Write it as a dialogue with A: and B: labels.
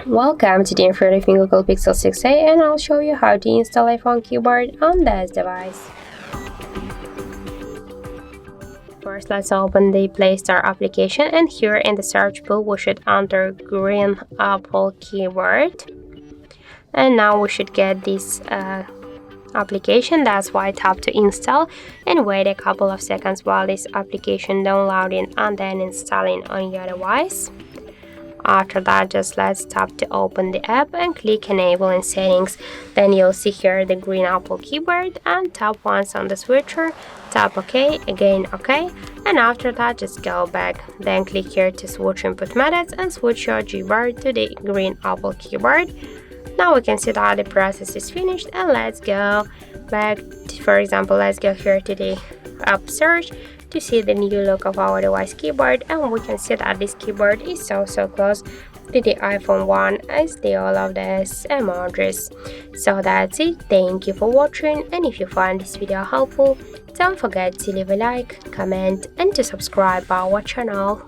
A: Welcome to the informative Google Pixel 6a, and I'll show you how to install iPhone keyboard on this device. First, let's open the Play Store application, and here in the search bar we should enter green Apple keyboard. And now we should get this application. That's why tap to install and wait a couple of seconds while this application downloading and then installing on your device. After that, just let's tap to open the app and click enable in settings. Then you'll see here the green Apple keyboard, and tap once on the switcher, tap OK, again OK, and after that just go back. Then click here to switch input methods and switch your keyboard to the green Apple keyboard. Now we can see that the process is finished, and let's go back to, for example, let's go here to the app search to see the new look of our device keyboard, and we can see that this keyboard is so close to the iPhone 1 as the all of these emojis. So that's it. Thank you for watching, and if you find this video helpful, don't forget to leave a like, comment and to subscribe our channel.